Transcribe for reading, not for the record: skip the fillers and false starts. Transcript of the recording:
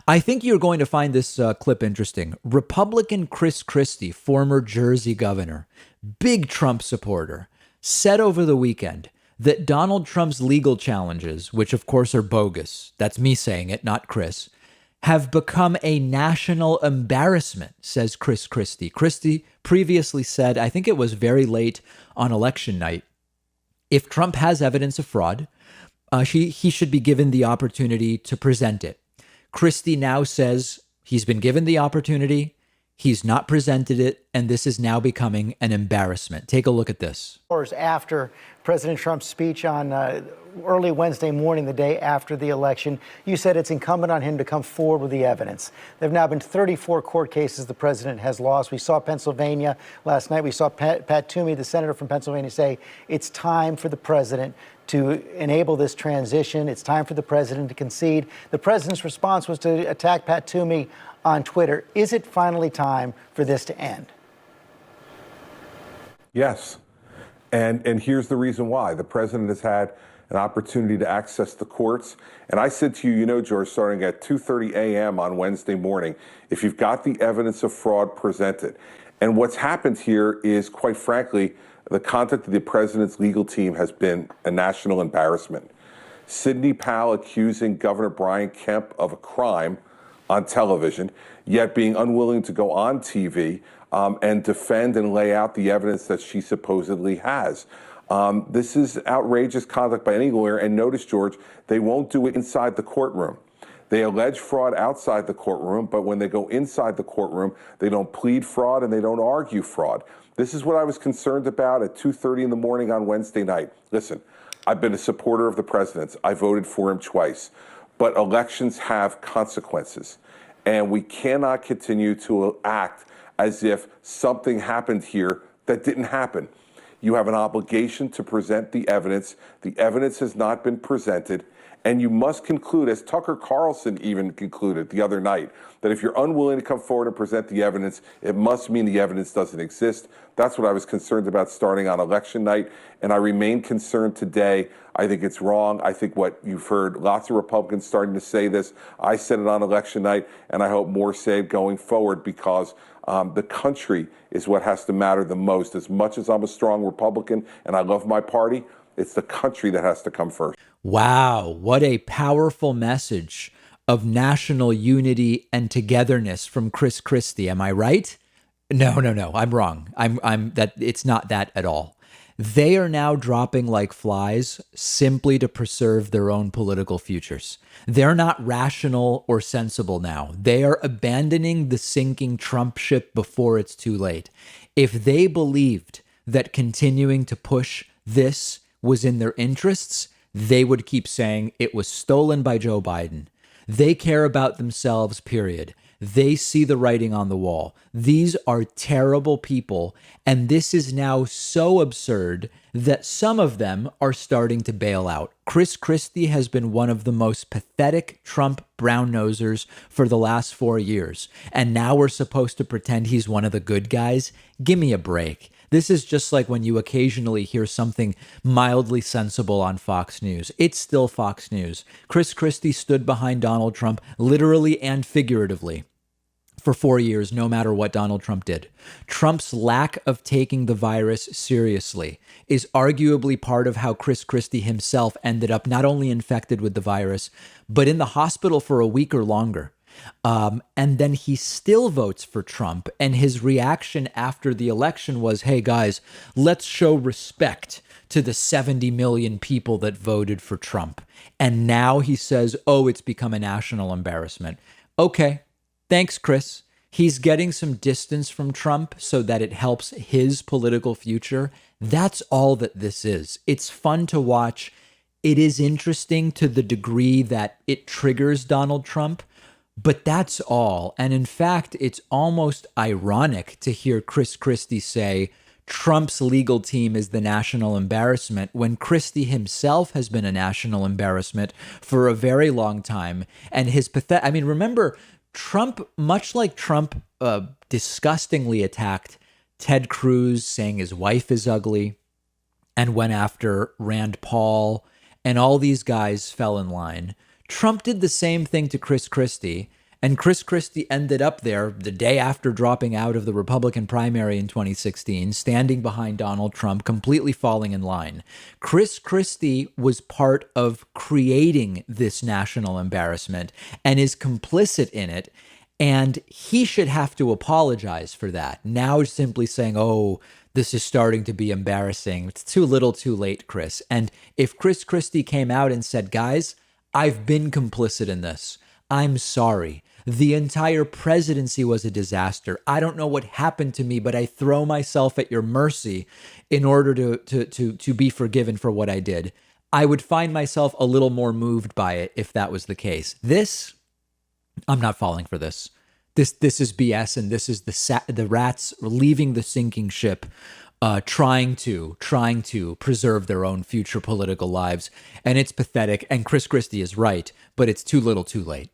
I think you're going to find this clip interesting. Republican Chris Christie, former Jersey governor, big Trump supporter, said over the weekend that Donald Trump's legal challenges, which of course are bogus, that's me saying it, not Chris, have become a national embarrassment, says Chris Christie. Christie previously said, I think it was very late on election night, if Trump has evidence of fraud, he should be given the opportunity to present it. Christie now says he's been given the opportunity, he's not presented it, and this is now becoming an embarrassment. Take a look at this. Hours after President Trump's speech on early Wednesday morning, the day after the election, you said it's incumbent on him to come forward with the evidence. There have now been 34 court cases the president has lost. We saw Pennsylvania last night. We saw Pat Toomey, the senator from Pennsylvania, say it's time for the president to enable this transition. It's time for the president to concede. The president's response was to attack Pat Toomey on Twitter. Is it finally time for this to end? Yes. And here's the reason why. The president has had an opportunity to access the courts. And I said to you, George, starting at 2:30 a.m. on Wednesday morning, if you've got the evidence of fraud, present it. And what's happened here is, quite frankly, the conduct of the president's legal team has been a national embarrassment. Sidney Powell accusing Governor Brian Kemp of a crime on television, yet being unwilling to go on TV and defend and lay out the evidence that she supposedly has. This is outrageous conduct by any lawyer. And notice, George, they won't do it inside the courtroom. They allege fraud outside the courtroom, but when they go inside the courtroom, they don't plead fraud and they don't argue fraud. This is what I was concerned about at 2:30 in the morning on Wednesday night. Listen, I've been a supporter of the president's. I voted for him twice. But elections have consequences. And we cannot continue to act as if something happened here that didn't happen. You have an obligation to present the evidence. The evidence has not been presented. And you must conclude, as Tucker Carlson even concluded the other night, that if you're unwilling to come forward and present the evidence, it must mean the evidence doesn't exist. That's what I was concerned about starting on election night, and I remain concerned today. I think it's wrong. I think what you've heard lots of Republicans starting to say this. I said it on election night, and I hope more say it going forward, because the country is what has to matter the most. As much as I'm a strong Republican and I love my party, it's the country that has to come first. Wow, what a powerful message of national unity and togetherness from Chris Christie. Am I right? No, I'm wrong. I'm that it's not that at all. They are now dropping like flies simply to preserve their own political futures. They're not rational or sensible now. They are abandoning the sinking Trump ship before it's too late. If they believed that continuing to push this was in their interests, they would keep saying it was stolen by Joe Biden. They care about themselves, period. They see the writing on the wall. These are terrible people, and this is now so absurd that some of them are starting to bail out. Chris Christie has been one of the most pathetic Trump brown-nosers for the last 4 years, and now we're supposed to pretend he's one of the good guys? Give me a break. This is just like when you occasionally hear something mildly sensible on Fox News. It's still Fox News. Chris Christie stood behind Donald Trump literally and figuratively for 4 years, no matter what Donald Trump did. Trump's lack of taking the virus seriously is arguably part of how Chris Christie himself ended up not only infected with the virus, but in the hospital for a week or longer. And then he still votes for Trump. And his reaction after the election was, hey, guys, let's show respect to the 70 million people that voted for Trump. And now he says, oh, it's become a national embarrassment. Okay, thanks, Chris. He's getting some distance from Trump so that it helps his political future. That's all that this is. It's fun to watch. It is interesting to the degree that it triggers Donald Trump. But that's all. And in fact, it's almost ironic to hear Chris Christie say Trump's legal team is the national embarrassment when Christie himself has been a national embarrassment for a very long time. And his remember, Trump, much like Trump disgustingly attacked Ted Cruz, saying his wife is ugly, and went after Rand Paul, and all these guys fell in line. Trump did the same thing to Chris Christie, And Chris Christie ended up there the day after dropping out of the Republican primary in 2016, standing behind Donald Trump, completely falling in line. Chris Christie was part of creating this national embarrassment and is complicit in it. And he should have to apologize for that. Now simply saying, oh, this is starting to be embarrassing. It's too little too late, Chris. And if Chris Christie came out and said, guys, I've been complicit in this. I'm sorry. The entire presidency was a disaster. I don't know what happened to me, but I throw myself at your mercy in order to be forgiven for what I did. I would find myself a little more moved by it if that was the case. This, I'm not falling for this. This is BS, and this is the rats leaving the sinking ship, trying to preserve their own future political lives, and it's pathetic. And Chris Christie is right, but it's too little, too late.